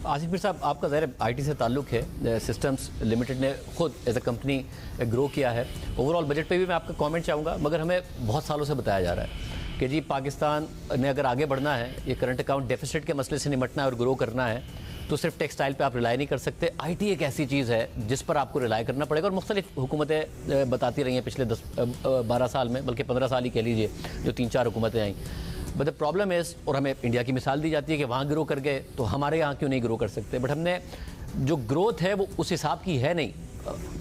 आसिफ मीर साहब, आपका ज़ाहिर आईटी से ताल्लुक़ है। सिस्टम्स लिमिटेड ने खुद एज अ कंपनी ग्रो किया है। ओवरऑल बजट पे भी मैं आपका कमेंट चाहूँगा, मगर हमें बहुत सालों से बताया जा रहा है कि जी पाकिस्तान ने अगर आगे बढ़ना है, ये करंट अकाउंट डेफिसिट के मसले से निपटना है और ग्रो करना है, तो सिर्फ टेक्सटाइल पे आप रिलाई नहीं कर सकते। आईटी एक ऐसी चीज़ है जिस पर आपको रिलाई करना पड़ेगा, और मुख्तलिफ हुकूमतें बताती रही हैं पिछले 10-12 साल में, बल्कि 15 साल ही कह लीजिए, जो 3-4 हुकूमतें आई। बट द प्रॉब्लम इज़, और हमें इंडिया की मिसाल दी जाती है कि वहाँ ग्रो कर गए तो हमारे यहाँ क्यों नहीं ग्रो कर सकते। बट हमने जो ग्रोथ है वो उस हिसाब की है नहीं।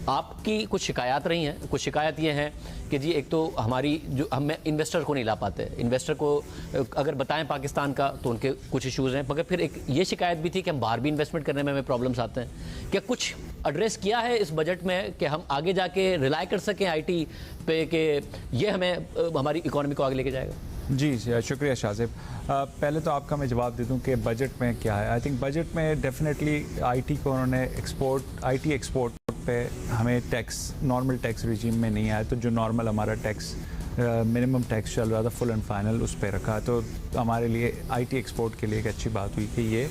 आपकी कुछ शिकायत रही हैं, कुछ शिकायत ये हैं कि जी एक तो हमारी जो हमें इन्वेस्टर को नहीं ला पाते, इन्वेस्टर को अगर बताएं पाकिस्तान का तो उनके कुछ इश्यूज़ हैं, मगर फिर एक ये शिकायत भी थी कि हम बाहर भी इन्वेस्टमेंट करने में हमें प्रॉब्लम्स आते हैं। क्या कुछ एड्रेस किया है इस बजट में कि हम आगे जाके रिलाई कर सकें आईटी पे कि ये हमें हमारी इकॉनमी को आगे लेके जाएगा? जी शुक्रिया शाजिब। पहले तो आपका मैं जवाब दे दूं कि बजट में क्या है। आई थिंक बजट में डेफिनेटली आईटी को उन्होंने आईटी एक्सपोर्ट पे हमें टैक्स, नॉर्मल टैक्स रिजीम में नहीं आया, तो जो नॉर्मल हमारा टैक्स मिनिमम टैक्स चल रहा था फुल एंड फाइनल उस पर रखा। तो हमारे लिए आईटी एक्सपोर्ट के लिए एक अच्छी बात हुई कि ये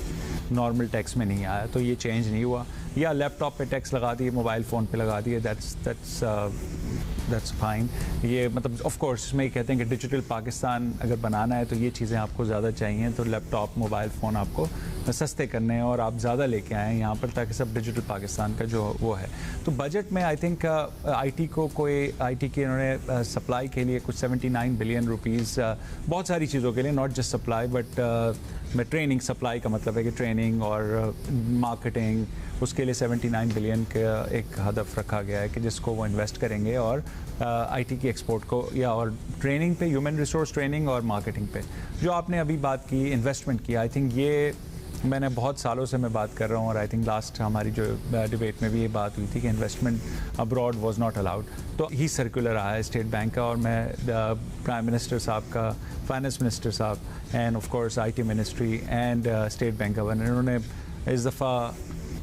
नॉर्मल टैक्स में नहीं आया, तो ये चेंज नहीं हुआ। या लैपटॉप पे टैक्स लगा दिए, मोबाइल फ़ोन पे लगा दिए, दैट्स फाइन। ये मतलब ऑफ कोर्स इसमें कहते हैं कि डिजिटल पाकिस्तान अगर बनाना है तो ये चीज़ें आपको ज़्यादा चाहिए, तो लैपटॉप मोबाइल फ़ोन आपको सस्ते करने हैं और आप ज़्यादा लेके आएँ यहाँ पर, ताकि सब डिजिटल पाकिस्तान का जो वो है। तो बजट में आई थिंक आईटी को कोई आईटी की उन्होंने सप्लाई के लिए कुछ 79 बिलियन रुपीज़, बहुत सारी चीज़ों के लिए, नॉट जस्ट सप्लाई बट में ट्रेनिंग, सप्लाई का मतलब है कि ट्रेनिंग और मार्केटिंग, उसके लिए 79 बिलियन का एक हदफ रखा गया है कि जिसको वो इन्वेस्ट करेंगे और आईटी की एक्सपोर्ट को या और ट्रेनिंग पे, ह्यूमन रिसोर्स ट्रेनिंग और मार्केटिंग पे। जो आपने अभी बात की इन्वेस्टमेंट की, आई थिंक ये मैंने बहुत सालों से मैं बात कर रहा हूँ, और आई थिंक लास्ट हमारी जो डिबेट में भी ये बात हुई थी कि investment abroad was not allowed. तो ही सर्कुलर आया है स्टेट बैंक का, और मैं प्राइम मिनिस्टर साहब का, फाइनेंस मिनिस्टर साहब end of course IT ministry and state bank governor, इन्होंने इस दफ़ा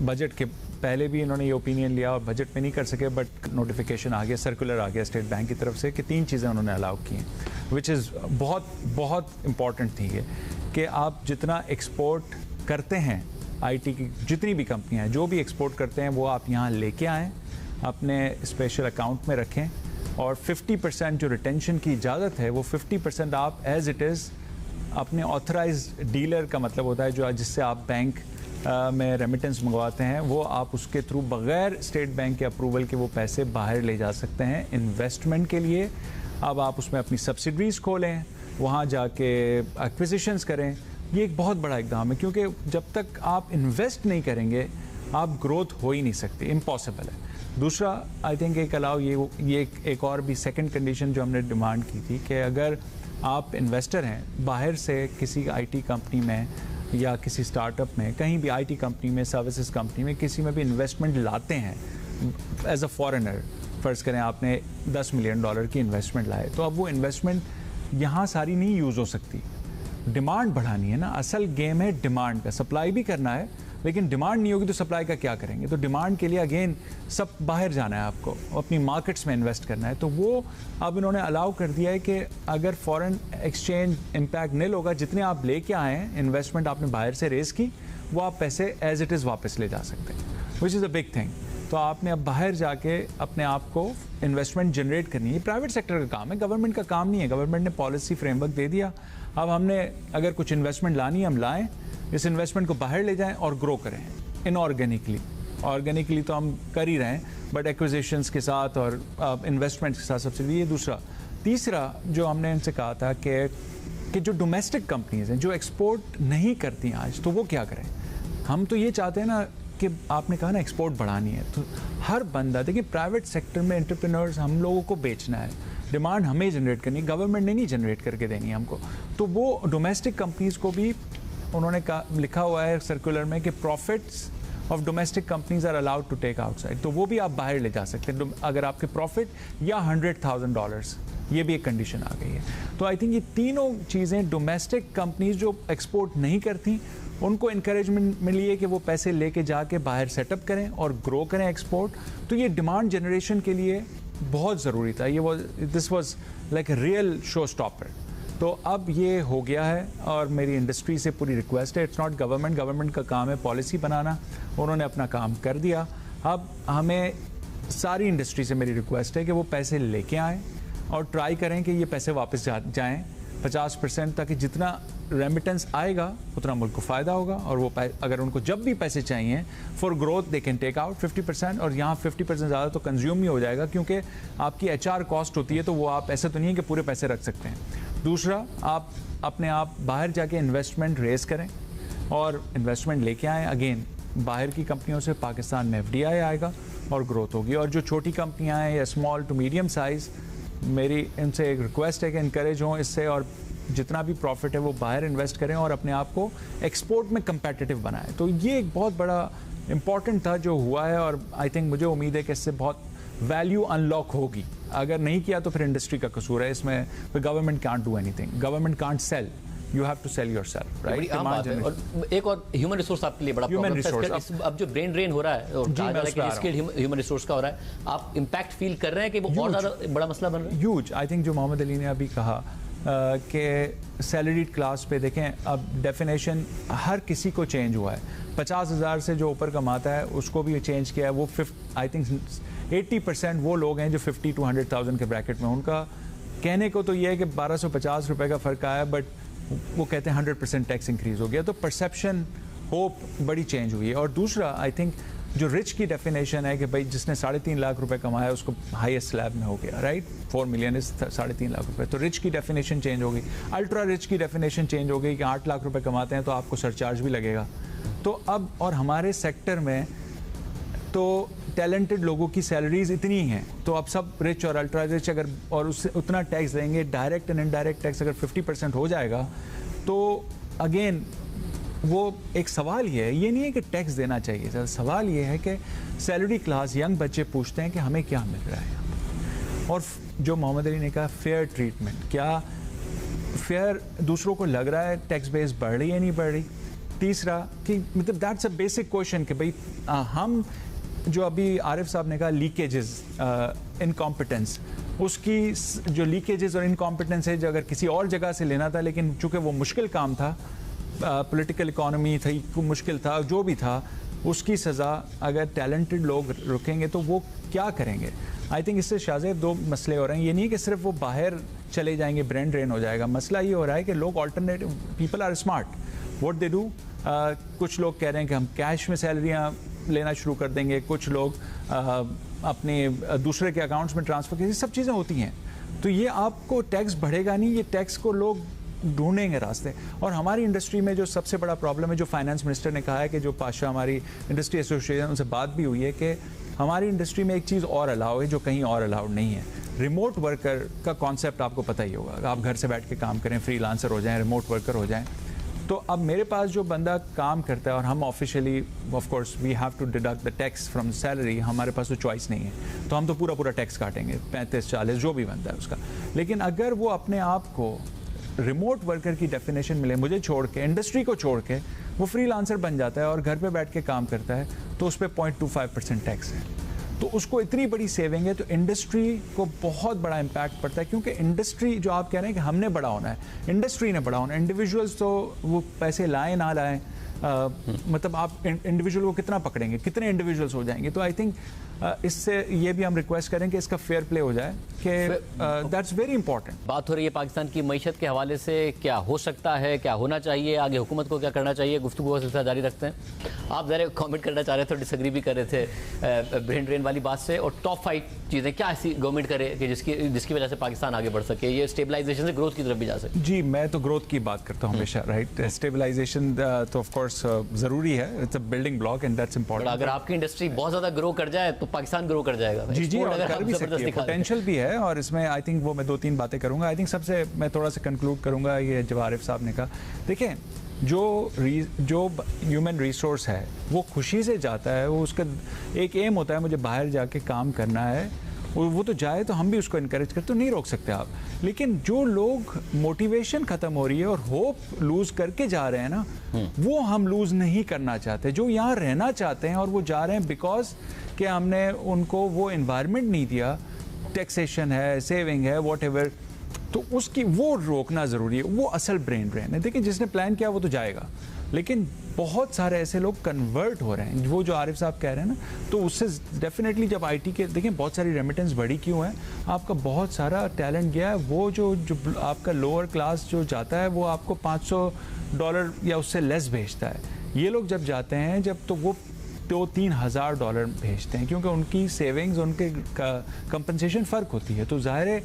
बजट के पहले भी इन्होंने ये ओपिनियन लिया और बजट में नहीं कर सके, बट नोटिफिकेशन आ गया, सर्कुलर आ गया स्टेट बैंक की तरफ से कि 3 चीज़ें उन्होंने अलाउ की हैं, विच इज़ बहुत बहुत इम्पॉर्टेंट थी ये कि आप जितना एक्सपोर्ट करते हैं, आईटी की जितनी भी कंपनियां हैं जो भी एक्सपोर्ट करते हैं वो आप यहाँ लेके आएँ, अपने स्पेशल अकाउंट में रखें, और 50% जो रिटेंशन की इजाज़त है वो 50% आप एज इट इज़ अपने ऑथराइज्ड डीलर का मतलब होता है जो जिससे आप बैंक में रेमिटेंस मंगवाते हैं, वो आप उसके थ्रू बग़ैर स्टेट बैंक के अप्रूवल के वो पैसे बाहर ले जा सकते हैं इन्वेस्टमेंट के लिए। अब आप उसमें अपनी सब्सिडरीज खोलें, वहाँ जाके एक्विजिशंस करें। ये एक बहुत बड़ा इक़दाम है, क्योंकि जब तक आप इन्वेस्ट नहीं करेंगे आप ग्रोथ हो ही नहीं सकती, इम्पॉसिबल है। दूसरा आई थिंक एक अलाउ ये एक और भी सेकंड कंडीशन जो हमने डिमांड की थी कि अगर आप इन्वेस्टर हैं बाहर से किसी आईटी कंपनी में या किसी स्टार्टअप में, कहीं भी आईटी कंपनी में, सर्विसेज कंपनी में, किसी में भी इन्वेस्टमेंट लाते हैं एज अ फॉरेनर, फ़र्ज़ करें आपने $10 मिलियन की इन्वेस्टमेंट लाए, तो अब वो इन्वेस्टमेंट यहाँ सारी नहीं यूज़ हो सकती। डिमांड बढ़ानी है ना, असल गेम है डिमांड का। सप्लाई भी करना है, लेकिन डिमांड नहीं होगी तो सप्लाई का क्या करेंगे। तो डिमांड के लिए अगेन सब बाहर जाना है, आपको अपनी मार्केट्स में इन्वेस्ट करना है। तो वो अब इन्होंने अलाउ कर दिया है कि अगर फॉरेन एक्सचेंज इम्पैक्ट नील होगा, जितने आप लेके आए हैं, इन्वेस्टमेंट आपने बाहर से रेस की, वो आप पैसे एज इट इज़ वापस ले जा सकते हैं, which is a big thing. तो आपने अब बाहर जाके अपने आप को इन्वेस्टमेंट जनरेट करनी है। प्राइवेट सेक्टर का काम है, गवर्नमेंट का काम नहीं है। गवर्नमेंट ने पॉलिसी फ्रेमवर्क दे दिया, अब हमने अगर कुछ इन्वेस्टमेंट लानी है हम लाएं, इस इन्वेस्टमेंट को बाहर ले जाएं और ग्रो करें इनऑर्गेनिकली। ऑर्गेनिकली तो हम कर ही रहे हैं, बट एक्विजिशंस के साथ और इन्वेस्टमेंट्स के साथ सब्सिडी। ये दूसरा। तीसरा जो हमने इनसे कहा था कि जो डोमेस्टिक कंपनीज हैं जो एक्सपोर्ट नहीं करती आज, तो वो क्या करें। हम तो ये चाहते हैं ना कि आपने कहा ना एक्सपोर्ट बढ़ानी है, तो हर बंदा, देखिए प्राइवेट सेक्टर में एंटरप्रेन्योर्स, हम लोगों को बेचना है, डिमांड हमें जनरेट करनी है, गवर्नमेंट ने नहीं जनरेट करके देनी है हमको। तो वो डोमेस्टिक कंपनीज़ को भी उन्होंने लिखा हुआ है सर्कुलर में कि profits of domestic companies are allowed to take outside, तो वो भी आप बाहर ले जा सकते हैं अगर आपके प्रॉफिट या $100,000, ये भी एक कंडीशन आ गई है। तो आई थिंक ये तीनों चीज़ें डोमेस्टिक कंपनीज जो एक्सपोर्ट नहीं करती उनको इंकरेजमेंट मिली है कि वो पैसे लेके जाके बाहर सेटअप करें और ग्रो करें एक्सपोर्ट। तो ये डिमांड जनरेशन के लिए बहुत ज़रूरी था। ये this was like a real show stopper. तो अब ये हो गया है और मेरी इंडस्ट्री से पूरी रिक्वेस्ट है, इट्स नॉट गवर्नमेंट का काम है पॉलिसी बनाना, उन्होंने अपना काम कर दिया। अब हमें सारी इंडस्ट्री से मेरी रिक्वेस्ट है कि वो पैसे लेके आएँ और ट्राई करें कि ये पैसे वापस जाएँ 50%, ताकि जितना रेमिटेंस आएगा उतना मुल्क को फ़ायदा होगा। और वो अगर उनको जब भी पैसे चाहिए for growth they can take out 50%, और यहाँ 50% ज़्यादा तो कंज्यूम ही हो जाएगा, क्योंकि आपकी HR कॉस्ट होती है, तो वो आप ऐसा तो नहीं है कि पूरे पैसे रख सकते हैं। दूसरा, आप अपने आप बाहर जाके इन्वेस्टमेंट रेज करें और इन्वेस्टमेंट लेके आएँ। अगेन बाहर की कंपनियों से पाकिस्तान में FDI आएगा और ग्रोथ होगी। और जो छोटी कंपनियाँ हैं या स्मॉल टू मीडियम साइज़, मेरी इनसे एक रिक्वेस्ट है कि इनकरेज हों इससे, और जितना भी प्रॉफिट है वो बाहर इन्वेस्ट करें और अपने आप को एक्सपोर्ट में कंपेटिटिव बनाएं। तो ये एक बहुत बड़ा इंपॉर्टेंट था जो हुआ है, और आई थिंक मुझे उम्मीद है कि इससे बहुत वैल्यू अनलॉक होगी। अगर नहीं किया तो फिर इंडस्ट्री का कसूर है इसमें। Government can't do anything, government can't sell, you have to sell yourself, right? और एक और ह्यूमन रिसोर्स आपके लिए बड़ा प्रॉब्लम है। अब जो ब्रेन ड्रेन हो रहा है और स्किल्ड ह्यूमन रिसोर्स का हो रहा है, आप इंपैक्ट फील कर रहे हैं कि वो और ज़्यादा बड़ा मसला बन रहा है? ह्यूज। आई थिंक जो मोहम्मद अली ने अभी कहा कि सैलरीड क्लास पे देखें, अब डेफिनेशन हर किसी को चेंज हुआ है। 50,000 से जो ऊपर कमाता है उसको भी चेंज किया है। वो आई थिंक 80% वो लोग हैं जो 50 to 100,000 के ब्रैकेट में। उनका कहने को तो ये है कि 1250 रुपये का फ़र्क आया, बट वो कहते हैं 100% टैक्स इंक्रीज़ हो गया। तो परसेप्शन, होप बड़ी चेंज हुई है। और दूसरा, आई थिंक जो रिच की डेफिनेशन है कि भाई जिसने 3.5 लाख रुपए कमाया उसको हाईएस्ट स्लैब में हो गया, राइट? 4 मिलियन इज 3.5 लाख रुपए। तो रिच की डेफिनेशन चेंज हो गई। अल्ट्रा रिच की डेफिनेशन चेंज हो गई कि 8 लाख रुपए कमाते हैं तो आपको सरचार्ज भी लगेगा। तो अब और हमारे सेक्टर में तो टैलेंटेड लोगों की सैलरीज इतनी हैं, तो अब सब रिच और अल्ट्रा रिच अगर और उससे उतना टैक्स देंगे, डायरेक्ट एंड इनडायरेक्ट टैक्स अगर 50% हो जाएगा, तो अगेन वो एक सवाल ये है, ये नहीं है कि टैक्स देना चाहिए, सवाल ये है कि सैलरी क्लास यंग बच्चे पूछते हैं कि हमें क्या मिल रहा है। और जो मोहम्मद अली ने कहा फेयर ट्रीटमेंट, क्या फेयर दूसरों को लग रहा है टैक्स बेस बढ़ रही है नहीं बढ़ रही? तीसरा कि मतलब दैट्स अ बेसिक क्वेश्चन कि भाई हम जो अभी आरिफ साहब ने कहा लीकेजेस, इनकॉम्पिटेंस, उसकी जो लीकेजेस और इनकॉम्पिटेंस है जो अगर किसी और जगह से लेना था, लेकिन चूँकि वो मुश्किल काम था, पॉलिटिकल इकोनॉमी थी, मुश्किल था, जो भी था, उसकी सज़ा अगर टैलेंटेड लोग रुकेंगे तो वो क्या करेंगे? आई थिंक इससे शायद दो मसले हो रहे हैं। ये नहीं कि सिर्फ वो बाहर चले जाएंगे, ब्रेन ड्रेन हो जाएगा। मसला ये हो रहा है कि लोग alternative, people are smart, what they do. कुछ लोग कह रहे हैं कि हम कैश में सैलरियाँ लेना शुरू कर देंगे, कुछ लोग अपने दूसरे के अकाउंट्स में ट्रांसफ़र करेंगे, सब चीज़ें होती हैं। तो ये आपको टैक्स बढ़ेगा नहीं, ये टैक्स को लोग ढूंढेंगे रास्ते। और हमारी इंडस्ट्री में जो सबसे बड़ा प्रॉब्लम है, जो फाइनेंस मिनिस्टर ने कहा है कि जो पाशा हमारी इंडस्ट्री एसोसिएशन, उनसे बात भी हुई है कि हमारी इंडस्ट्री में एक चीज़ और अलाउ है जो कहीं और अलाउड नहीं है। रिमोट वर्कर का कॉन्सेप्ट आपको पता ही होगा, आप घर से बैठ के काम करें, फ्रीलांसर हो जाएं, रिमोट वर्कर हो जाएं। तो अब मेरे पास जो बंदा काम करता है और हम officially of course we have to deduct the tax from salary, हमारे पास तो चॉइस नहीं है, तो हम तो पूरा टैक्स काटेंगे, 35-40 जो भी बनता है उसका। लेकिन अगर वो अपने आप को रिमोट वर्कर की डेफिनेशन मिले, मुझे छोड़ के, इंडस्ट्री को छोड़ के, वो फ्रीलांसर बन जाता है और घर पे बैठ के काम करता है, तो उस पर 0.25% टैक्स है। तो उसको इतनी बड़ी सेविंग है, तो इंडस्ट्री को बहुत बड़ा इम्पैक्ट पड़ता है। क्योंकि इंडस्ट्री, जो आप कह रहे हैं कि हमने बड़ा होना है, इंडस्ट्री ने बड़ा होना है। इंडिविजुअल्स तो वो पैसे लाएं ना लाएं, मतलब आप इंडिविजुअल को कितना पकड़ेंगे, कितने इंडिविजुअल्स हो जाएंगे। तो आई थिंक इससे ये भी हम रिक्वेस्ट करें कि इसका फेयर प्ले हो जाए, कि दैट्स वेरी इंपॉर्टेंट। बात हो रही है पाकिस्तान की मईशत के हवाले से, क्या हो सकता है, क्या होना चाहिए, आगे हुकूमत को क्या करना चाहिए, गुफ्तगू का सिलसिला जारी रखते हैं। आप ज़रा कमेंट करना चाह रहे थे और डिसएग्री भी कर रहे थे ब्रेन ड्रेन वाली बात से, और टॉप 5 चीज़ें क्या ऐसी गवर्नमेंट करे कि जिसकी वजह से पाकिस्तान आगे बढ़ सके, ये स्टेबलाइजेशन से ग्रोथ की तरफ भी जा सके। जी, मैं तो ग्रोथ की बात करता हूँ हमेशा, राइट। स्टेबलाइजेशन तो ऑफ कोर्स ज़रूरी है, it's a building block and that's important. अगर आपकी इंडस्ट्री बहुत ज़्यादा ग्रो कर जाए तो पाकिस्तान ग्रो कर जाएगा। जी, और कर भी सकती है, पोटेंशियल भी है। और इसमें आई थिंक वो मैं 2-3 बातें करूंगा। आई थिंक सबसे मैं थोड़ा सा कंक्लूड करूंगा, ये जब आरिफ साहब ने कहा, देखें जो ह्यूमन रिसोर्स है वो खुशी से जाता है, वो उसका एक एम होता है मुझे बाहर जाके काम करना है, वो तो जाए, तो हम भी उसको इनकरेज करते, तो नहीं रोक सकते आप। लेकिन जो लोग मोटिवेशन ख़त्म हो रही है और होप लूज करके जा रहे हैं ना, वो हम लूज नहीं करना चाहते। जो यहाँ रहना चाहते हैं और वो जा रहे हैं बिकॉज कि हमने उनको वो इन्वायरमेंट नहीं दिया, टैक्सेशन है, सेविंग है, वॉट एवर, तो उसकी वो रोकना ज़रूरी है, वो असल ब्रेन ड्रेन है। देखिए जिसने प्लान किया वो तो जाएगा, लेकिन बहुत सारे ऐसे लोग कन्वर्ट हो रहे हैं, वो जो आरिफ साहब कह रहे हैं ना, तो उससे डेफिनेटली जब आईटी के देखें बहुत सारी रेमिटेंस बढ़ी क्यों है, आपका बहुत सारा टैलेंट गया है, वो जो आपका लोअर क्लास जो जाता है वो आपको $500 या उससे लेस भेजता है। ये लोग जब जाते हैं जब तो वो $2-3 भेजते हैं, क्योंकि उनकी सेविंग्स, उनके कंपनसेशन फ़र्क होती है। तो ज़ाहिर है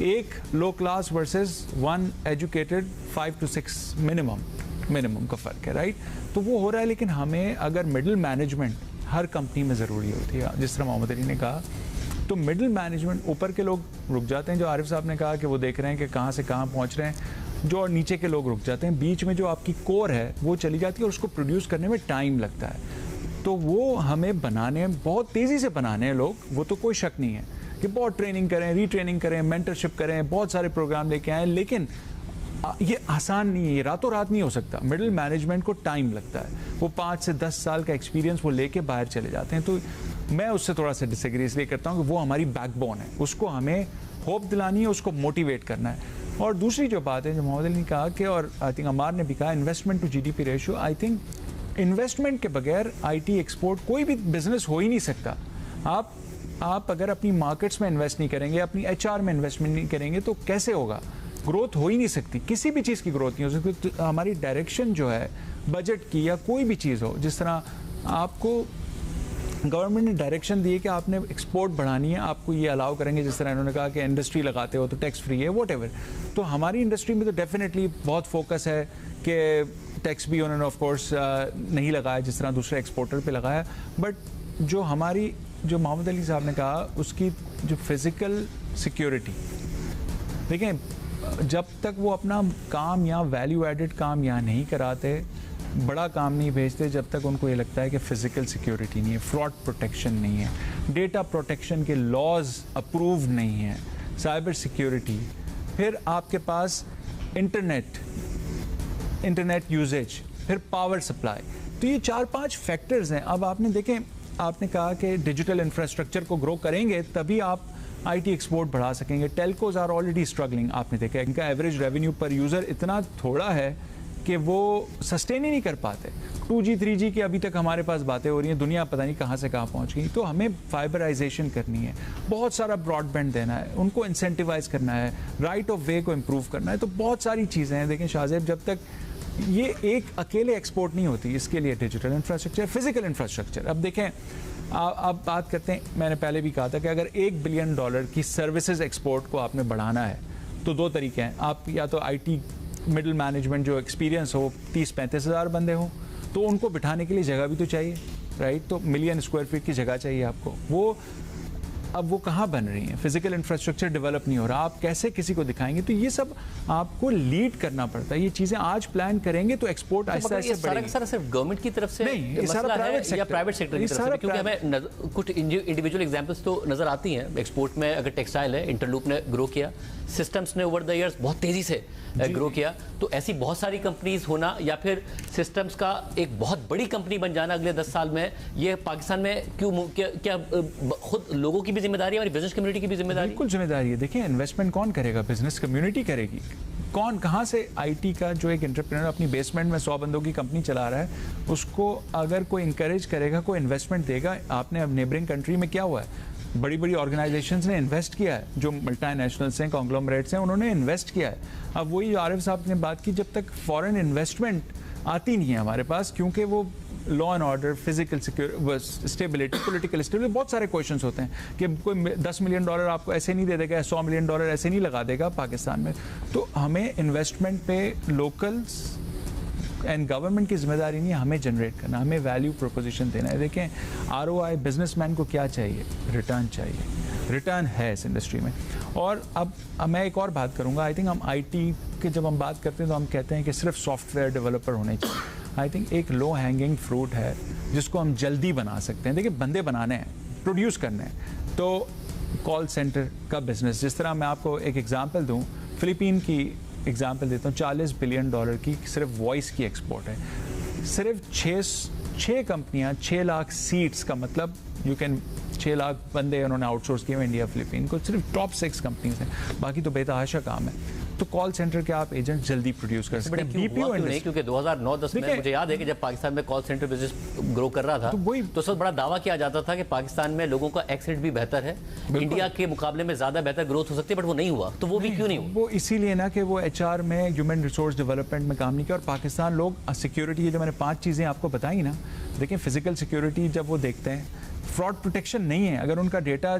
एक low class versus one educated 5 to 6 minimum का फ़र्क है, राइट। तो वो हो रहा है, लेकिन हमें अगर मिडिल मैनेजमेंट हर कंपनी में ज़रूरी होती है, जिस तरह मोहम्मद अली ने कहा, तो मिडिल मैनेजमेंट, ऊपर के लोग रुक जाते हैं, जो आरिफ साहब ने कहा कि वो देख रहे हैं कि कहाँ से कहाँ पहुँच रहे हैं, जो और नीचे के लोग रुक जाते हैं, बीच में जो आपकी कोर है वो चली जाती है और उसको प्रोड्यूस करने में टाइम लगता है। तो वो हमें बनाने, बहुत तेज़ी से बनाने हैं लोग, वो तो कोई शक नहीं है कि बहुत ट्रेनिंग करें, रीट्रेनिंग करें, मेंटरशिप करें, बहुत सारे प्रोग्राम लेके आएँ, लेकिन ये आसान नहीं है, ये रातों रात नहीं हो सकता। मिडिल मैनेजमेंट को टाइम लगता है, वो 5 से 10 साल का एक्सपीरियंस वो लेके बाहर चले जाते हैं। तो मैं उससे थोड़ा सा डिसएग्री इसलिए करता हूँ कि वो हमारी बैकबोन है, उसको हमें होप दिलानी है, उसको मोटिवेट करना है। और दूसरी जो बात है जो मोहम्मद अली ने कहा कि, और आई थिंक अमार ने भी कहा, investment to GDP ratio, I think investment के बगैर आईटी एक्सपोर्ट कोई भी बिजनेस हो ही नहीं सकता। आप अगर अपनी मार्केट्स में इन्वेस्ट नहीं करेंगे, अपनी एचआर में इन्वेस्टमेंट नहीं करेंगे, तो कैसे होगा? ग्रोथ हो ही नहीं सकती, किसी भी चीज़ की ग्रोथ नहीं हो सकती। तो हमारी डायरेक्शन जो है बजट की या कोई भी चीज़ हो, जिस तरह आपको गवर्नमेंट ने डायरेक्शन दी है कि आपने एक्सपोर्ट बढ़ानी है, आपको ये अलाउ करेंगे, जिस तरह इन्होंने कहा कि इंडस्ट्री लगाते हो तो टैक्स फ्री है, वॉट। तो हमारी इंडस्ट्री में तो डेफिनेटली बहुत फोकस है कि टैक्स भी उन्होंने ऑफ कोर्स नहीं लगाया जिस तरह दूसरे एक्सपोर्टर पे लगाया, बट जो हमारी, जो मोहम्मद अली साहब ने कहा, उसकी जो फिज़िकल सिक्योरिटी, देखें जब तक वो अपना काम या वैल्यू एडेड काम यहाँ नहीं कराते, बड़ा काम नहीं भेजते, जब तक उनको ये लगता है कि फ़िज़िकल सिक्योरिटी नहीं है, फ्रॉड प्रोटेक्शन नहीं है, डेटा प्रोटेक्शन के लॉज अप्रूव नहीं है, साइबर सिक्योरिटी, फिर आपके पास इंटरनेट यूजेज, फिर पावर सप्लाई, तो ये 4-5 फैक्टर्स हैं। अब आपने देखें, आपने कहा कि डिजिटल इंफ्रास्ट्रक्चर को ग्रो करेंगे तभी आप आईटी एक्सपोर्ट बढ़ा सकेंगे। टेलकोज आर ऑलरेडी स्ट्रगलिंग, आपने देखा इनका एवरेज रेवेन्यू पर यूज़र इतना थोड़ा है कि वो सस्टेन ही नहीं कर पाते। 2G 3G की अभी तक हमारे पास बातें हो रही हैं, दुनिया पता नहीं कहाँ से कहाँ पहुँच गई। तो हमें फाइबराइजेशन करनी है, बहुत सारा ब्रॉडबैंड देना है, उनको इंसेंटिवाइज करना है, राइट ऑफ वे को इम्प्रूव करना है। तो बहुत सारी चीज़ें हैं। देखें शाहजेब, जब तक ये एक अकेले एक्सपोर्ट नहीं होती, इसके लिए डिजिटल इंफ्रास्ट्रक्चर, फिजिकल इंफ्रास्ट्रक्चर। अब देखें, आप बात करते हैं, मैंने पहले भी कहा था कि अगर $1 बिलियन की सर्विसेज एक्सपोर्ट को आपने बढ़ाना है तो 2 तरीके हैं। आप या तो आईटी मिडिल मैनेजमेंट जो एक्सपीरियंस हो, 30-35 हज़ार बंदे हों, तो उनको बिठाने के लिए जगह भी तो चाहिए, राइट। तो मिलियन स्क्वायर फीट की जगह चाहिए आपको। वो अब वो कहाँ बन रही हैं? फिजिकल इंफ्रास्ट्रक्चर डेवलप नहीं हो रहा, आप कैसे किसी को दिखाएंगे? तो ये सब आपको लीड करना पड़ता है। ये चीज़ें आज प्लान करेंगे तो एक्सपोर्ट आहिस्ता आहिस्ता बढ़ेगी। सारा सिर्फ गवर्नमेंट की तरफ से नहीं, ये सारा प्राइवेट सेक्टर, या प्राइवेट सेक्टर की तरफ से, क्योंकि हमें कुछ इंडिविजुअल एग्जांपल्स तो नजर आती हैं एक्सपोर्ट में। अगर टेक्सटाइल है, इंटरलूप ने ग्रो किया, सिस्टम्स ने ओवर द ईयर्स बहुत तेजी से ग्रो किया। तो ऐसी बहुत सारी कंपनीज होना या फिर सिस्टम्स का एक बहुत बड़ी कंपनी बन जाना अगले 10 साल में, ये पाकिस्तान में क्यों, क्या खुद लोगों की भी जिम्मेदारी है, हमारी बिजनेस कम्युनिटी की भी जिम्मेदारी? बिल्कुल जिम्मेदारी है। देखिए, इन्वेस्टमेंट कौन करेगा? बिजनेस कम्युनिटी करेगी। कौन, कहाँ से? आईटी का जो एक एंटरप्रेन्योर अपनी बेसमेंट में 100 बंदों की कंपनी चला रहा है, उसको अगर कोई इंकरेज करेगा, कोई इन्वेस्टमेंट देगा। आपने अब नेबरिंग कंट्री में क्या हुआ है, बड़ी बड़ी ऑर्गेनाइजेशंस ने इन्वेस्ट किया है, जो मल्टीनेशनल्स हैं, कॉन्ग्लोमरेट्स हैं, उन्होंने इन्वेस्ट किया है। अब वही आरिफ साहब ने बात की, जब तक फॉरेन इन्वेस्टमेंट आती नहीं है हमारे पास, क्योंकि वो law and order, physical stability, political stability, बहुत सारे क्वेश्चंस होते हैं कि कोई $10 मिलियन आपको ऐसे नहीं दे देगा, $100 मिलियन ऐसे नहीं लगा देगा पाकिस्तान में। तो हमें इन्वेस्टमेंट पे लोकल्स एंड गवर्नमेंट की जिम्मेदारी नहीं है, हमें जनरेट करना, हमें वैल्यू प्रोपोजिशन देना है। देखें, ROI बिजनेसमैन को क्या चाहिए? रिटर्न चाहिए। रिटर्न है इस इंडस्ट्री में। और अब मैं एक और बात करूंगा। आई थिंक हम आईटी के जब हम बात करते हैं तो हम कहते हैं कि सिर्फ सॉफ्टवेयर डेवलपर होने चाहिए। आई थिंक एक लो हैंगिंग फ्रूट है जिसको हम जल्दी बना सकते हैं। देखिए, बंदे बनाने हैं, प्रोड्यूस करने हैं। तो कॉल सेंटर का बिजनेस, जिस तरह मैं आपको एक एग्जांपल दूं, फिलीपीन की एग्जांपल देता हूँ, $40 बिलियन की सिर्फ वॉइस की एक्सपोर्ट है। सिर्फ 6 कंपनियां, 6 लाख सीट्स का मतलब, यू कैन 6 लाख बंदे उन्होंने आउटसोर्स किए इंडिया फिलीपीन को, सिर्फ टॉप 6 कंपनीज हैं, बाकी तो बेतहाशा काम है। तो कॉल सेंटर के आप एजेंट जल्दी प्रोड्यूस कर सकते हैं। बीपीओ नहीं, क्योंकि 2009-10 में मुझे याद है कि जब पाकिस्तान में कॉल सेंटर बिजनेस ग्रो कर रहा था तो उस वक्त बड़ा दावा किया जाता था कि पाकिस्तान में लोगों का एक्सेंट भी बेहतर है, इंडिया के मुकाबले में ज्यादा बेहतर ग्रोथ हो सकती है, बट वो नहीं हुआ। तो वो भी क्यों नहीं हुआ? वो इसीलिए ना कि वो एचआर में, ह्यूमन रिसोर्स डेवलपमेंट में काम नहीं किया। और पाकिस्तान लोग सिक्योरिटी, ये जो मैंने 5 चीज़ें आपको बताई ना, देखिए फिजिकल सिक्योरिटी जब वो देखते हैं, फ्रॉड प्रोटेक्शन नहीं है, अगर उनका डेटा,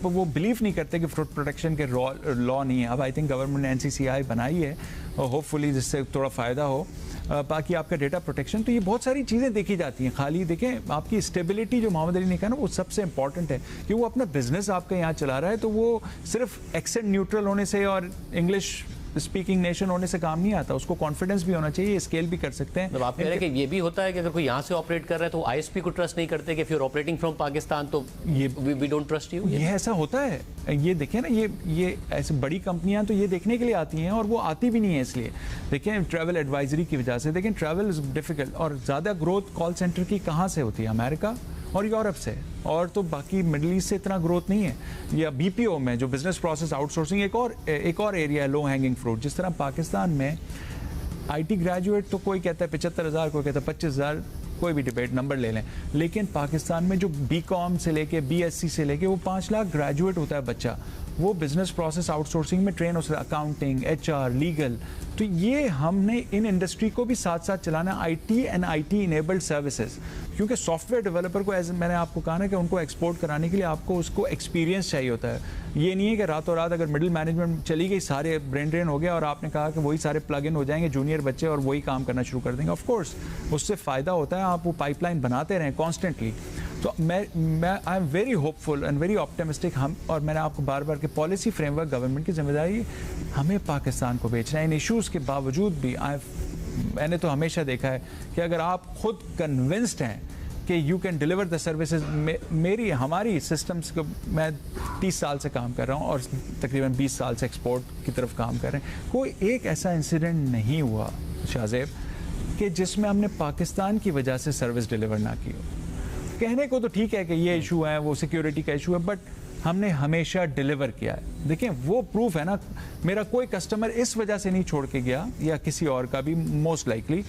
वो बिलीव नहीं करते कि फ्रॉड प्रोटेक्शन के लॉ नहीं है। अब आई थिंक गवर्नमेंट ने एनसीसीआई बनाई है और होपफुली जिससे थोड़ा फ़ायदा हो, बाकी आपका डेटा प्रोटेक्शन। तो ये बहुत सारी चीज़ें देखी जाती हैं। खाली देखें आपकी स्टेबिलिटी, जो मोहम्मद अली ने कहा ना, वो सबसे इंपॉर्टेंट है कि वो अपना बिजनेस आपका यहाँ चला रहा है, तो वो सिर्फ एक्सेंट न्यूट्रल होने से और इंग्लिश स्पीकिंग नेशन होने से काम नहीं आता, उसको कॉन्फिडेंस भी होना चाहिए, स्केल भी कर सकते हैं। मतलब आप कह रहे हैं कि ये भी होता है कि अगर कोई यहाँ से ऑपरेट कर रहा है तो आईएसपी को ट्रस्ट नहीं करते कि if you are operating from Pakistan तो ये वी डोंट ट्रस्ट यू। ये ऐसा होता है, ये देखिए ना, ये ऐसे बड़ी कंपनियां तो ये देखने के लिए आती हैं और वो आती भी नहीं है इसलिए। देखिए ट्रैवल एडवाइजरी की वजह से, देखिए ट्रैवल इज डिफिकल्ट, और ज़्यादा ग्रोथ कॉल सेंटर की कहाँ से होती है? अमेरिका और यूरोप से, और तो बाकी मिडिल ईस्ट से इतना ग्रोथ नहीं है। या बीपीओ में जो बिजनेस प्रोसेस आउटसोर्सिंग एक और एरिया है, लो हैंगिंग फ्रूट। जिस तरह पाकिस्तान में आईटी ग्रेजुएट तो कोई कहता है 75,000, कोई कहता है 25,000, कोई भी डिबेट नंबर ले लें, लेकिन पाकिस्तान में जो बीकॉम से लेके बीएससी से लेके वो 5 लाख ग्रेजुएट होता है बच्चा, वो बिजनेस प्रोसेस आउटसोर्सिंग में ट्रेन हो सकता है, अकाउंटिंग, एचआर, लीगल। तो ये हमने इन इंडस्ट्री को भी साथ साथ चलाना, IT and IT enabled services, क्योंकि सॉफ्टवेयर डेवलपर को, एज मैंने आपको कहा ना, कि उनको एक्सपोर्ट कराने के लिए आपको उसको एक्सपीरियंस चाहिए होता है। ये नहीं है कि रातों रात अगर मिडिल मैनेजमेंट चली गई, सारे ब्रेन ड्रेन हो गया और आपने कहा कि वही सारे प्लग इन हो जाएंगे जूनियर बच्चे और वही काम करना शुरू कर देंगे। ऑफ कोर्स उससे फ़ायदा होता है, आप वो पाइपलाइन बनाते रहें कॉन्स्टेंटली। तो मैं I am very hopeful and very optimistic. हम, और मैंने आपको बार बार के पॉलिसी फ्रेमवर्क गवर्नमेंट की जिम्मेदारी, हमें पाकिस्तान को बेचना है इन इशूज़ के बावजूद भी। मैंने तो हमेशा देखा है कि अगर आप खुद कन्विंस्ड हैं कि you can deliver the services, हमारी सिस्टम्स को, मैं 30 साल से काम कर रहा हूँ और तकरीबन 20 साल से एक्सपोर्ट की तरफ काम कर रहे हैं, कोई एक ऐसा इंसिडेंट नहीं हुआ शाहजेब कि जिसमें हमने पाकिस्तान की वजह से सर्विस डिलीवर ना की हो। कहने को तो ठीक है कि ये इशू है, वो सिक्योरिटी का इशू है, बट हमने हमेशा डिलीवर किया है। देखें वो प्रूफ है ना, मेरा कोई कस्टमर इस वजह से नहीं छोड़ के गया, या किसी और का भी मोस्ट लाइकली,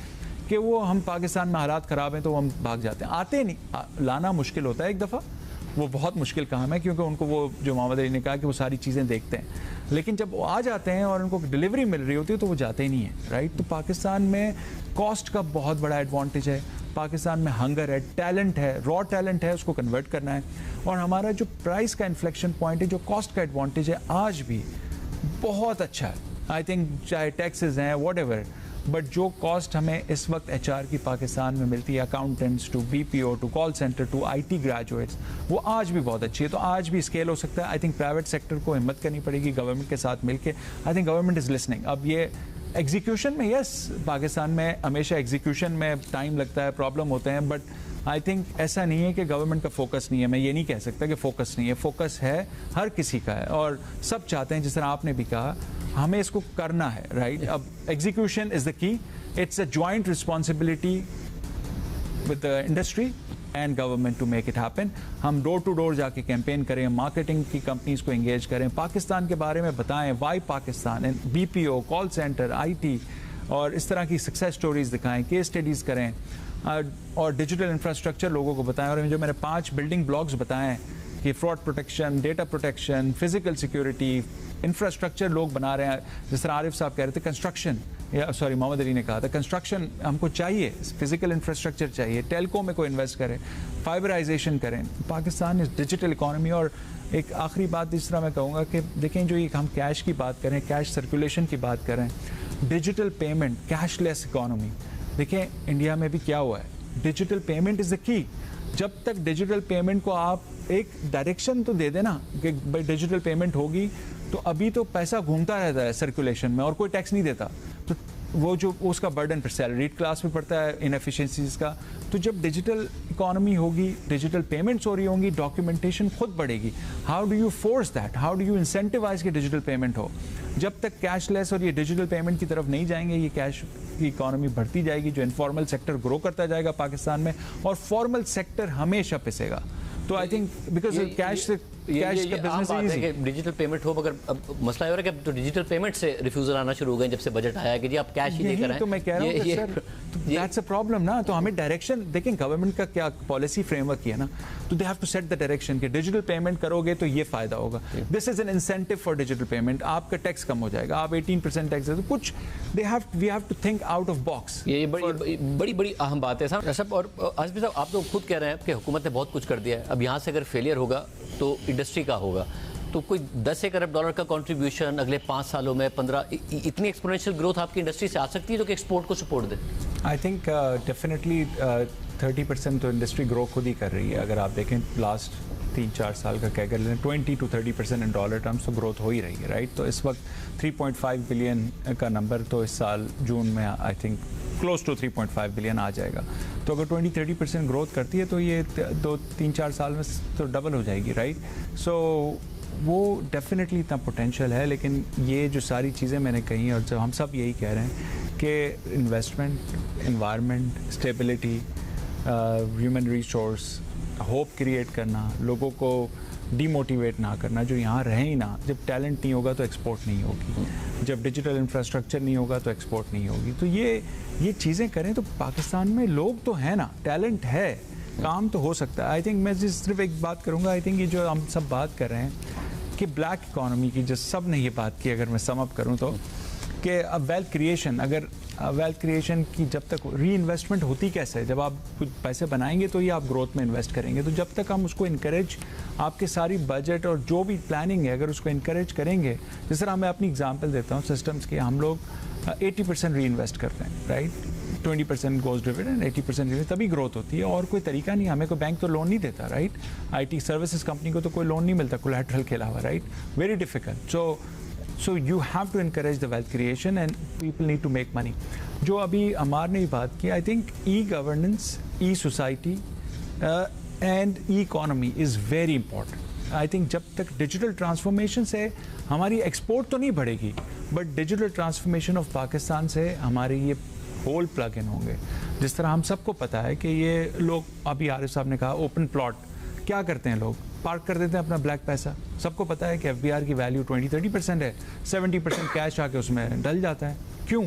कि वो हम पाकिस्तान में हालात ख़राब हैं तो हम भाग जाते हैं। आते नहीं, लाना मुश्किल होता है एक दफ़ा, वो बहुत मुश्किल काम है, क्योंकि उनको वो जो मोहम्मद अली ने कहा कि वो सारी चीज़ें देखते हैं, लेकिन जब वो आ जाते हैं और उनको डिलीवरी मिल रही होती है तो वो जाते ही नहीं है, राइट। तो पाकिस्तान में कॉस्ट का बहुत बड़ा एडवांटेज है, पाकिस्तान में हंगर है, टैलेंट है, रॉ टैलेंट है, उसको कन्वर्ट करना है। और हमारा जो प्राइस का इन्फ्लेक्शन पॉइंट है, जो कॉस्ट का एडवांटेज है, आज भी बहुत अच्छा है। आई थिंक चाहे टैक्सेस हैं व्हाटएवर, बट जो कॉस्ट हमें इस वक्त एचआर की पाकिस्तान में मिलती है, accountants to BPO to call centre to IT graduates, वो आज भी बहुत अच्छी है। तो आज भी स्केल हो सकता है। आई थिंक प्राइवेट सेक्टर को हिम्मत करनी पड़ेगी गवर्नमेंट के साथ मिलके। I think government is listening. अब ये एग्जीक्यूशन में, यस पाकिस्तान में हमेशा एग्जीक्यूशन में टाइम लगता है, प्रॉब्लम होते हैं, बट आई थिंक ऐसा नहीं है कि गवर्नमेंट का फोकस नहीं है। मैं ये नहीं कह सकता कि फोकस नहीं है, फोकस है, हर किसी का है, और सब चाहते हैं, जिस तरह आपने भी कहा, हमें इसको करना है, राइट। अब execution is the key, it's a joint responsibility with the industry and government to make it happen. हम डोर टू डोर जाके कैंपेन करें, मार्केटिंग की कंपनीज को एंगेज करें, पाकिस्तान के बारे में बताएं, why Pakistan and BPO, call centre, IT, और इस तरह की सक्सेस स्टोरीज दिखाएं, केस स्टडीज़ करें, और डिजिटल इंफ्रास्ट्रक्चर लोगों को बताएं। और जो मैंने 5 बिल्डिंग ब्लॉक्स बताएं कि fraud protection, data protection, physical security, infrastructure लोग बना रहे हैं। जिस तरह आरिफ साहब कह रहे थे, कंस्ट्रक्शन, या सॉरी मोहम्मद अली ने कहा था, कंस्ट्रक्शन हमको चाहिए, फिजिकल इंफ्रास्ट्रक्चर चाहिए, टेलको में कोई इन्वेस्ट करें, फाइबराइजेशन करें। Pakistan is digital economy. और एक आखिरी बात इस तरह मैं कहूँगा कि देखें, जो हम कैश की बात करें, कैश सर्कुलेशन की बात करें, डिजिटल पेमेंट, कैशलेस इकॉनमी, देखें इंडिया में भी क्या हुआ है, digital payment is the key. जब तक डिजिटल पेमेंट को आप एक डायरेक्शन तो दे देना कि भाई डिजिटल पेमेंट होगी, तो अभी तो पैसा घूमता रहता है सर्कुलेशन में और कोई टैक्स नहीं देता, तो वो जो उसका बर्डन पर सैलरीड क्लास पे पड़ता है, इनएफिशिएंसीज का। तो जब डिजिटल इकोनॉमी होगी, डिजिटल पेमेंट्स हो रही होंगी, डॉक्यूमेंटेशन खुद बढ़ेगी। How do you force that, how do you incentivise कि डिजिटल पेमेंट हो? जब तक कैशलेस और ये डिजिटल पेमेंट की तरफ नहीं जाएंगे, ये कैश की इकोनॉमी बढ़ती जाएगी, जो इनफॉर्मल सेक्टर ग्रो करता जाएगा पाकिस्तान में, और फॉर्मल सेक्टर हमेशा पिसेगा। तो I think because cash cash का business is easy. Digital payment हो, मगर अब मसला ये हो रहा है कि अब तो डिजिटल पेमेंट से रिफ्यूजल आना शुरू हो गए जब से बजट आया कि जी आप कैश ही लेकर आए। तो मैं कह रहा हूँ सर दैट्स अ प्रॉब्लम ना। तो हमें डायरेक्शन देखें, गवर्नमेंट का क्या पॉलिसी फ्रेमवर्क किया ना, तो they have to set the direction कि डिजिटल पेमेंट करोगे तो ये फायदा होगा। This is an incentive for digital payment, आपका टैक्स कम हो जाएगा, आप 18% टैक्स है तो कुछ we have to think out of box. ये बड़ी अहम बात है साहब। और आसिफ साहब आप तो खुद कह रहे हैं कि हुकूमत ने बहुत कुछ कर दिया है, अब यहाँ से अगर फेलियर होगा तो इंडस्ट्री का होगा, तो कोई 10 अरब डॉलर का कंट्रीब्यूशन अगले 5 सालों में 15, इतनी एक्सपोनेंशियल ग्रोथ आपकी इंडस्ट्री से आ सकती है जो कि एक्सपोर्ट को support they? I think definitely 30% तो इंडस्ट्री ग्रो खुद ही कर रही है। अगर आप देखें लास्ट 3-4 साल का कैगर लें 20 to 30% इन डॉलर टर्म्स तो ग्रोथ हो ही रही है, राइट। तो इस वक्त 3.5 बिलियन का नंबर तो इस साल जून में I think close to 3.5 billion आ जाएगा। तो अगर 20-30% ग्रोथ करती है तो ये 2-3-4 साल में तो डबल हो जाएगी, राइट। सो वो डेफिनेटली इतना पोटेंशियल है। लेकिन ये जो सारी चीज़ें मैंने कही और जो हम सब यही कह रहे हैं कि investment, environment, stability, human resource, hope create करना, लोगों को डीमोटिवेट ना करना, जो यहाँ रहे ही ना। जब टैलेंट नहीं होगा तो एक्सपोर्ट नहीं होगी, जब डिजिटल इंफ्रास्ट्रक्चर नहीं होगा तो एक्सपोर्ट नहीं होगी। तो ये चीज़ें करें तो पाकिस्तान में लोग तो हैं ना, टैलेंट है, काम तो हो सकता है। आई थिंक मैं सिर्फ एक बात करूँगा, आई थिंक ये जो हम सब बात कर रहे हैं कि ब्लैक इकॉनमी की, जो सब ने ये बात की, अगर मैं सम अप करूँ तो कि अब वेल्थ क्रिएशन, अगर वेल्थ क्रिएशन की जब तक री इन्वेस्टमेंट होती कैसे है, जब आप कुछ पैसे बनाएंगे तो ये आप ग्रोथ में इन्वेस्ट करेंगे। तो जब तक हम उसको इनकरेज, आपके सारी बजट और जो भी प्लानिंग है अगर उसको इनकरेज करेंगे, जिस तरह मैं अपनी एग्जांपल देता हूँ सिस्टम्स के, हम लोग 80% री इन्वेस्ट करते हैं, राइट। 20% गोज डिविडेंड, 80% तभी ग्रोथ होती है। और कोई तरीका नहीं, हमें कोई बैंक तो लोन नहीं देता, राइट। IT सर्विसेज कंपनी को तो कोई लोन नहीं मिलता कोलैटरल के अलावा, right. Very difficult. So you have to encourage the wealth creation and people need to make money. जो अभी अमार ने बात की, I think e-governance, e-society and e-economy is very important. I think जब तक डिजिटल ट्रांसफॉर्मेशन से हमारी एक्सपोर्ट तो नहीं बढ़ेगी, but digital transformation of Pakistan से हमारे ये होल प्लग इन होंगे। जिस तरह हम सबको पता है कि ये लोग, अभी आरिफ साहब ने कहा ओपन प्लॉट, क्या करते हैं लोग, पार्क कर देते हैं अपना ब्लैक पैसा। सबको पता है कि FBR की वैल्यू 20-30% है, 70% कैश आके उसमें डल जाता है। क्यों?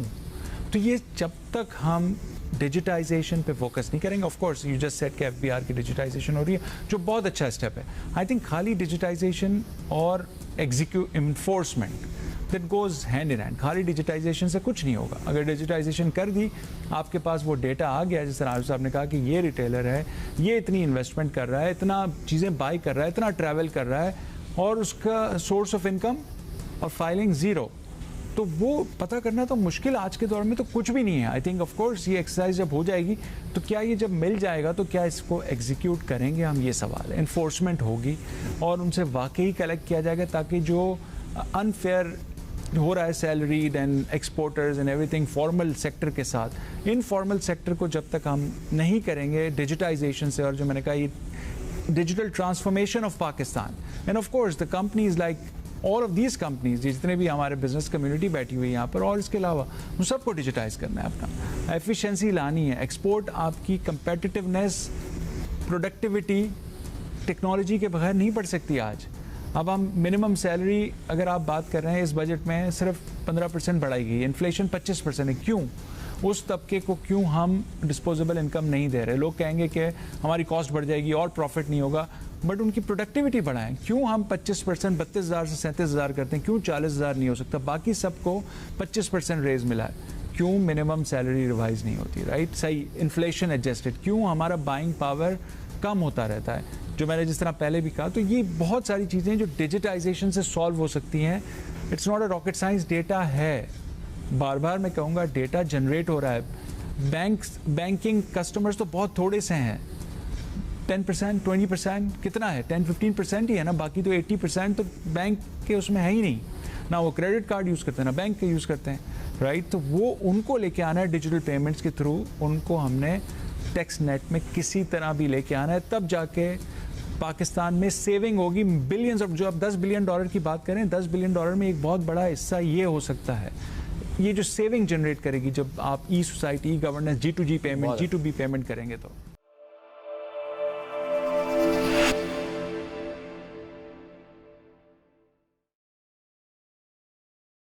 तो ये जब तक हम डिजिटाइजेशन पे फोकस नहीं करेंगे, of course you just said कि FBR की डिजिटाइजेशन हो रही है, जो बहुत अच्छा स्टेप है। आई थिंक खाली डिजिटाइजेशन और execute enforcement that goes hand in hand. खाली डिजिटाइजेशन से कुछ नहीं होगा। अगर डिजिटाइजेशन कर दी, आपके पास वो डेटा आ गया, जिस तरह आरिफ साहब ने कहा कि ये रिटेलर है, ये इतनी इन्वेस्टमेंट कर रहा है, इतना चीज़ें बाई कर रहा है, इतना ट्रैवल कर रहा है, और उसका सोर्स ऑफ इनकम और फाइलिंग ज़ीरो, तो वो पता करना तो मुश्किल आज के दौर में तो कुछ भी नहीं है। आई थिंक ऑफ कोर्स ये एक्सरसाइज जब हो जाएगी तो क्या ये जब मिल जाएगा तो क्या इसको एग्जीक्यूट करेंगे हम, ये सवाल है। इन्फोर्समेंट होगी और उनसे वाकई कलेक्ट किया जाएगा, ताकि जो अनफेयर हो रहा है salaried and exporters and everything formal sector के साथ, इनफॉर्मल सेक्टर को जब तक हम नहीं करेंगे डिजिटाइजेशन से, और जो मैंने कहा ये digital transformation of Pakistan, end of course the companies like all of these companies, जितने भी हमारे बिजनेस कम्युनिटी बैठी हुई है यहाँ पर, और इसके अलावा उन सबको डिजिटाइज करना है, अपना एफिशिएंसी लानी है। एक्सपोर्ट आपकी कंपेटिटिवनेस, प्रोडक्टिविटी टेक्नोलॉजी के बगैर नहीं बढ़ सकती आज। अब हम मिनिमम सैलरी अगर आप बात कर रहे हैं इस बजट में सिर्फ 15% बढ़ाई गई, इन्फ्लेशन 25% है। क्यों? उस तबके को क्यों हम डिस्पोजेबल इनकम नहीं दे रहे? लोग कहेंगे कि हमारी कॉस्ट बढ़ जाएगी और प्रॉफिट नहीं होगा, बट उनकी प्रोडक्टिविटी बढ़ाएं। क्यों हम 25% 32,000 से 37,000 करते हैं, क्यों 40,000 नहीं हो सकता? बाकी सबको 25% रेज मिला है, क्यों मिनिमम सैलरी रिवाइज नहीं होती, राइट? सही, इन्फ्लेशन एडजस्टेड, क्यों हमारा बाइंग पावर कम होता रहता है? जो मैंने जिस तरह पहले भी कहा, तो ये बहुत सारी चीज़ें जो डिजिटाइजेशन से सॉल्व हो सकती हैं। It's not a rocket science, data है, बार बार मैं कहूँगा डेटा जनरेट हो रहा है। बैंकिंग कस्टमर्स तो बहुत थोड़े से हैं, 10% 20% कितना है, 10-15% ही है ना, बाकी तो 80% तो बैंक के उसमें है ही नहीं ना, वो क्रेडिट कार्ड यूज़ करते हैं ना बैंक के यूज़ करते हैं, राइट? तो वो उनको लेके आना है डिजिटल पेमेंट्स के थ्रू, उनको हमने टैक्स नेट में किसी तरह भी लेके आना है, तब जाके पाकिस्तान में सेविंग होगी बिलियंस ऑफ। जो आप 10 बिलियन डॉलर की बात करें, 10 बिलियन डॉलर में एक बहुत बड़ा हिस्सा ये हो सकता है, ये जो सेविंग जनरेट करेगी जब आप e society, e governance, G2G payment, G2B payment करेंगे तो।